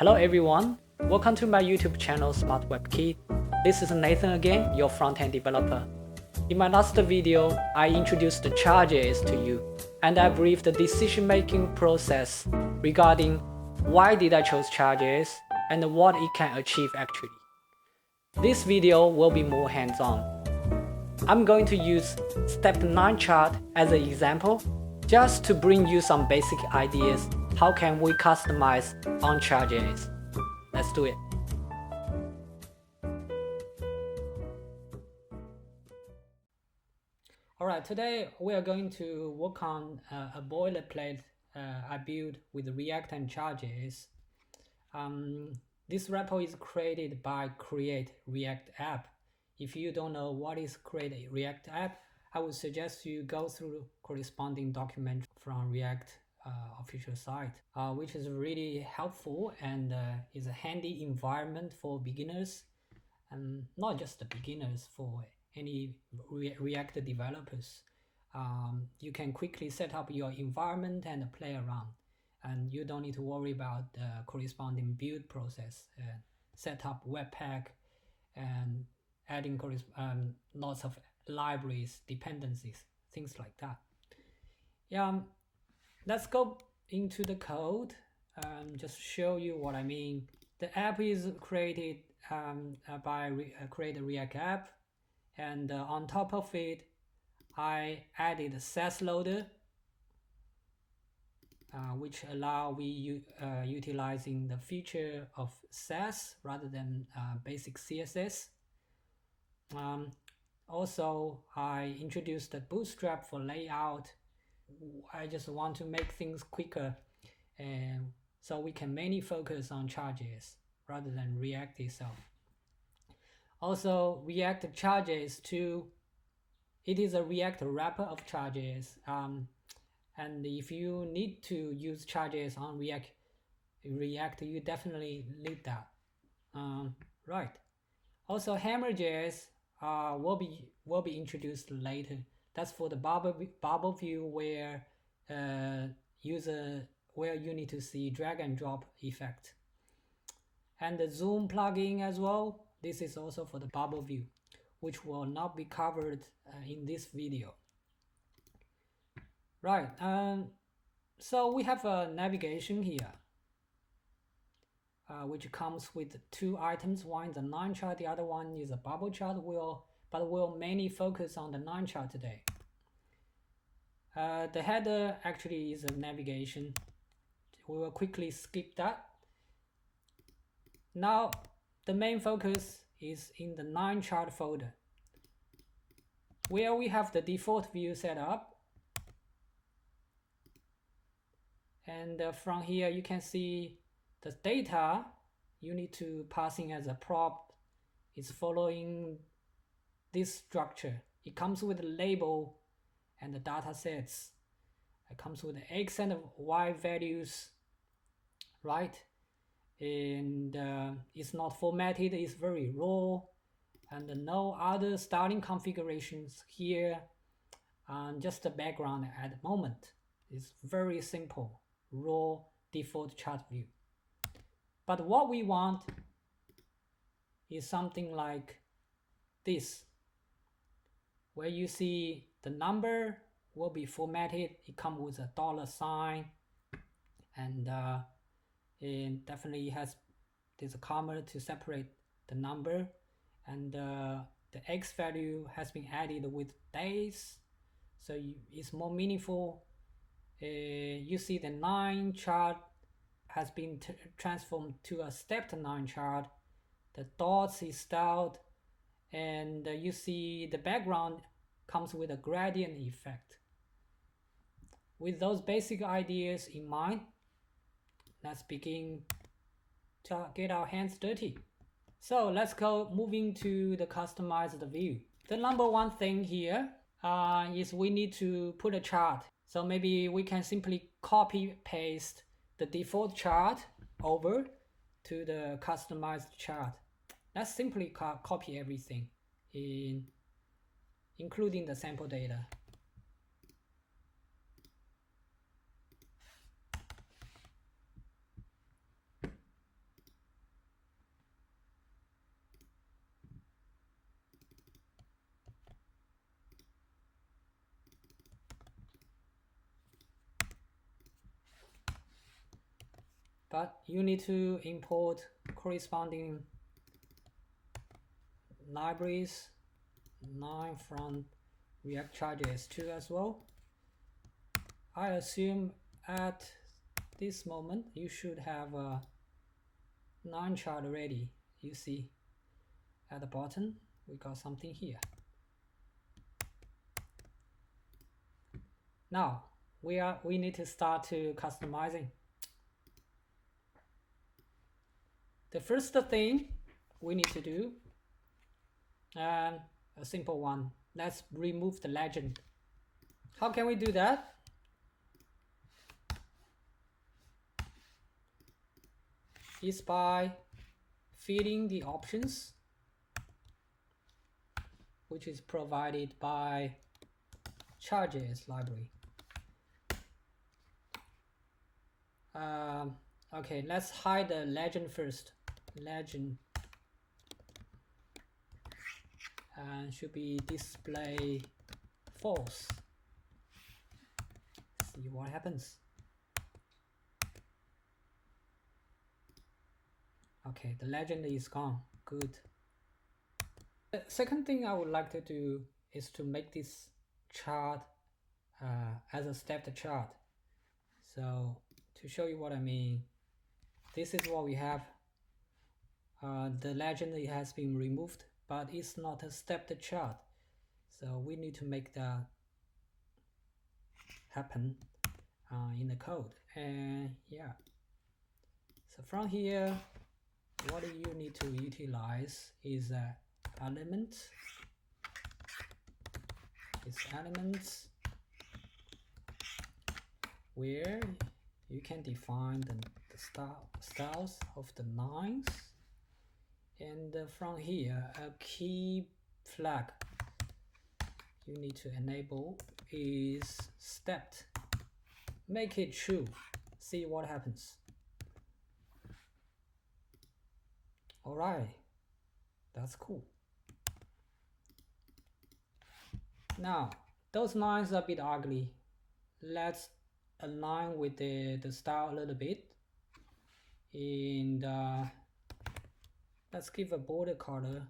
Hello everyone, welcome to my YouTube channel Smart Web Kid. This is Nathan again, your front-end developer. In my last video, I introduced the Chart.js to you, and I briefed the decision-making process regarding why did I choose Chart.js and what it can achieve actually. This video will be more hands-on. I'm going to use Step 9 chart as an example, just to bring you some basic ideas how can we customize on Chart.js. Let's do it. Alright, today we are going to work on a boilerplate I built with React and Chart.js. This repo is created by Create React App. If you don't know what is Create a React App, I would suggest you go through corresponding document from React official site, which is really helpful and is a handy environment for beginners, and not just the beginners, for any React developers. You can quickly set up your environment and play around, and you don't need to worry about the corresponding build process, set up Webpack and adding lots of libraries, dependencies, things like that. Let's go into the code and just show you what I mean. The app is created by Create a React App, and on top of it, I added a SASS loader, which allow utilizing the feature of SASS rather than basic CSS. Also, I introduced the Bootstrap for layout. I just want to make things quicker, and so we can mainly focus on Chart.js rather than React itself. Also, React Chart.js 2, it is a React wrapper of Chart.js. And if you need to use Chart.js on React, you definitely need that. Right. Also, Hammer.js will be introduced later. That's for the bubble view where you need to see drag and drop effect. And the zoom plugin as well. This is also for the bubble view, which will not be covered in this video. Right. So we have a navigation here, which comes with two items. One is a line chart, the other one is a bubble chart. But we'll mainly focus on the line chart today. The header actually is a navigation. We will quickly skip that. Now, the main focus is in the line chart folder, where we have the default view set up. And from here, you can see the data you need to pass in as a prop is following this structure. It comes with a label and the data sets. It comes with the X and Y values, right? And it's not formatted, it's very raw, and no other styling configurations here, and just the background at the moment. It's very simple, raw default chart view. But what we want is something like this, where you see the number will be formatted. It comes with a $sign, and it definitely there's a comma to separate the number, and the X value has been added with days, so it's more meaningful. You see the line chart has been transformed to a stepped line chart. The dots is styled, and you see the background comes with a gradient effect. With those basic ideas in mind, let's begin to get our hands dirty. So let's go moving to the customized view. The number one thing here is we need to put a chart. So maybe we can simply copy paste the default chart over to the customized chart. Let's simply copy everything, including the sample data. but you need to import corresponding libraries 9 from React Chart.js 2 as well. I assume at this moment you should have a 9 chart ready. You see at the bottom we got something here. Now we need to start to customizing. The first thing we need to do, and a simple one, let's remove the legend. How can we do that? Is by filling the options which is provided by Chart.js library. Okay, let's hide the legend first. Legend and should be display false. See what happens. Okay, the legend is gone. Good. The second thing I would like to do is to make this chart as a stepped chart. So to show you what I mean, this is what we have. The legend has been removed, but it's not a stepped chart. So we need to make that happen in the code. And yeah, so from here, what you need to utilize is elements. It's elements where you can define the styles of the lines, and from here a key flag you need to enable is stepped. Make it true. See what happens. Alright, that's cool. Now those lines are a bit ugly. Let's align with the style a little bit, and let's give a border color.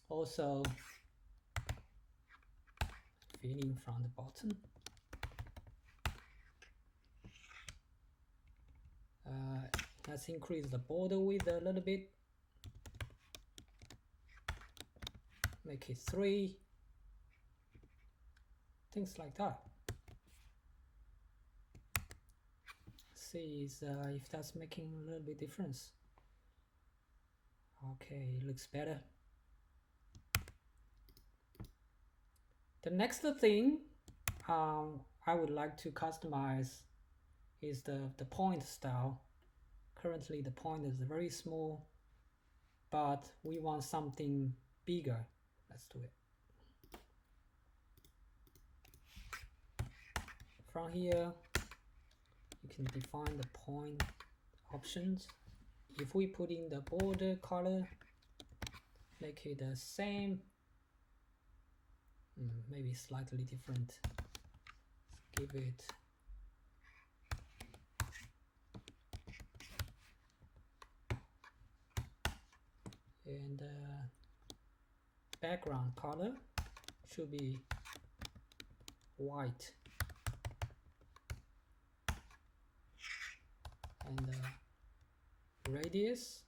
Also filling from the bottom. Let's increase the border width a little bit. Make it 3. Things like that. See if that's making a little bit difference. Okay, it looks better. The next thing I would like to customize is the point style. Currently the point is very small, but we want something bigger. Let's do it. From here you can define the point options. If we put in the border color, make it the same, maybe slightly different. Let's give it and background color should be white, and radius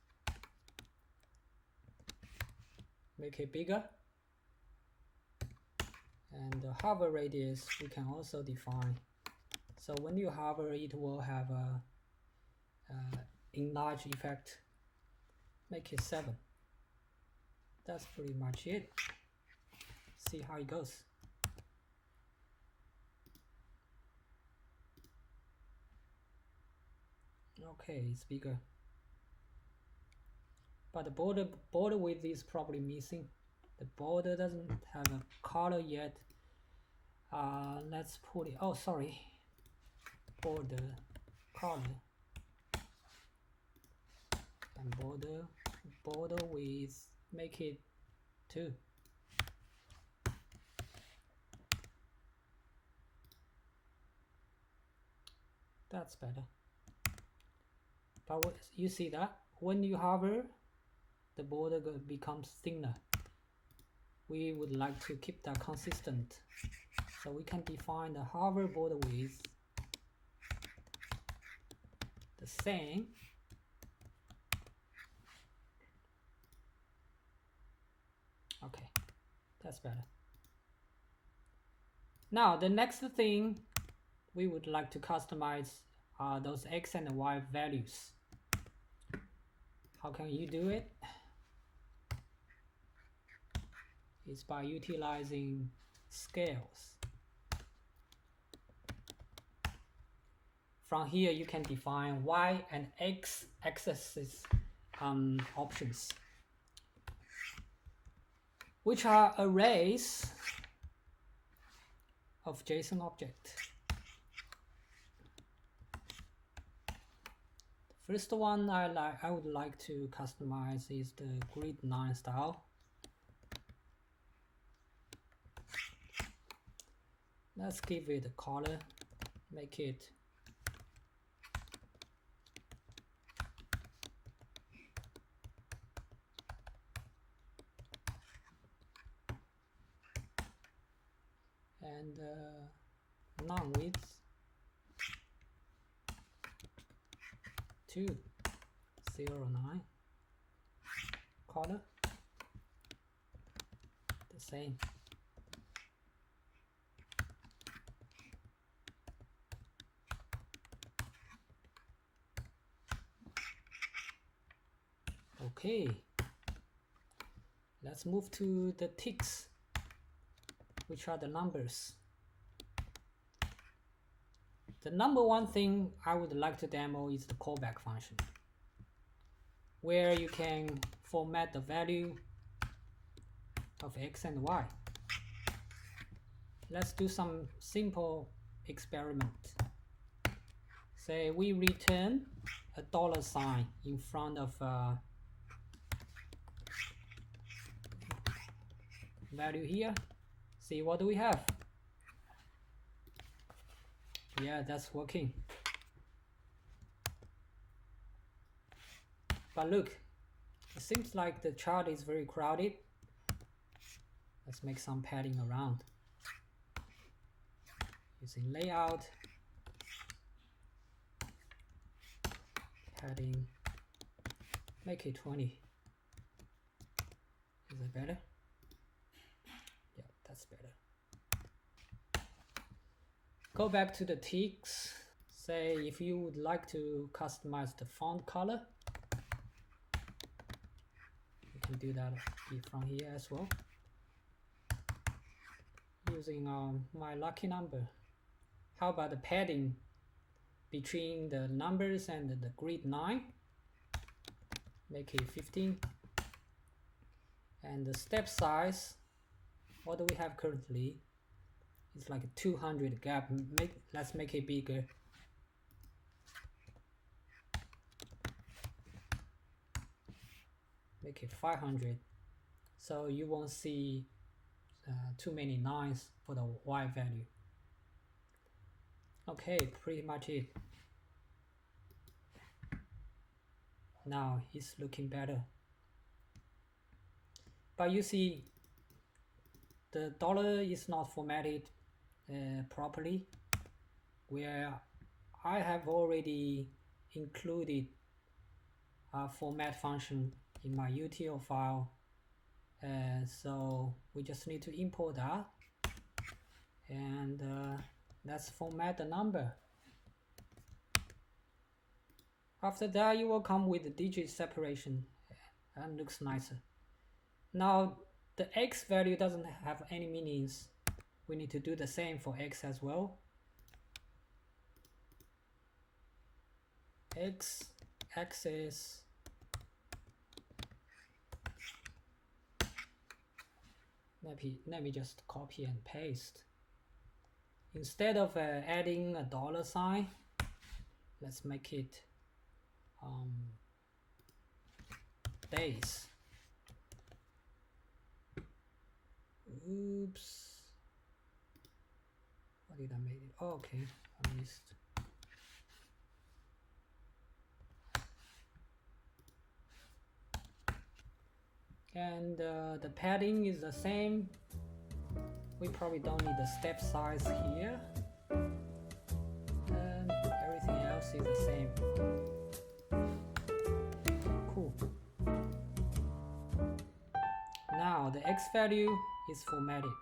make it bigger, and the hover radius we can also define. So when you hover, it will have a enlarge effect. Make it 7. That's pretty much it. See how it goes. Okay, it's bigger, but the border width is probably missing. The border doesn't have a color yet. Let's put it, oh sorry, border color and border border width, make it 2. That's better. But what, you see that when you hover, the border becomes thinner. We would like to keep that consistent, so we can define the hover border width the same. Okay, that's better. Now the next thing we would like to customize are those X and Y values. How can you do it? It's by utilizing scales. From here you can define Y and X axes options, which are arrays of JSON object. The first one I would like to customize is the grid 9 style. Let's give it a color, make it and non-width 209, color the same. Okay, let's move to the ticks, which are the numbers. The number one thing I would like to demo is the callback function, where you can format the value of X and Y. Let's do some simple experiment. Say we return a $sign in front of value here. See, what do we have? Yeah, that's working. But look, it seems like the chart is very crowded. Let's make some padding around. Using layout, padding, make it 20. Is it better? Yeah, that's better. Go back to the ticks. Say if you would like to customize the font color, you can do that from here as well, using my lucky number. How about the padding between the numbers and the grid 9? Make it 15. And the step size, what do we have currently? It's like a 200 gap. Let's make it bigger. Make it 500. So you won't see too many 9s for the Y value. Okay, pretty much it. Now it's looking better. But you see, the dollar is not formatted properly, where I have already included a format function in my util file, so we just need to import that, and let's format the number. After that, you will come with the digit separation and looks nicer. Now the X value doesn't have any meanings. We need to do the same for X as well. X axis let me just copy and paste. Instead of adding a $sign, let's make it days. Oops. What did I make it? Oh, okay, I missed. And the padding is the same. We probably don't need the step size here. And everything else is the same. Cool. Now the X value is formatted.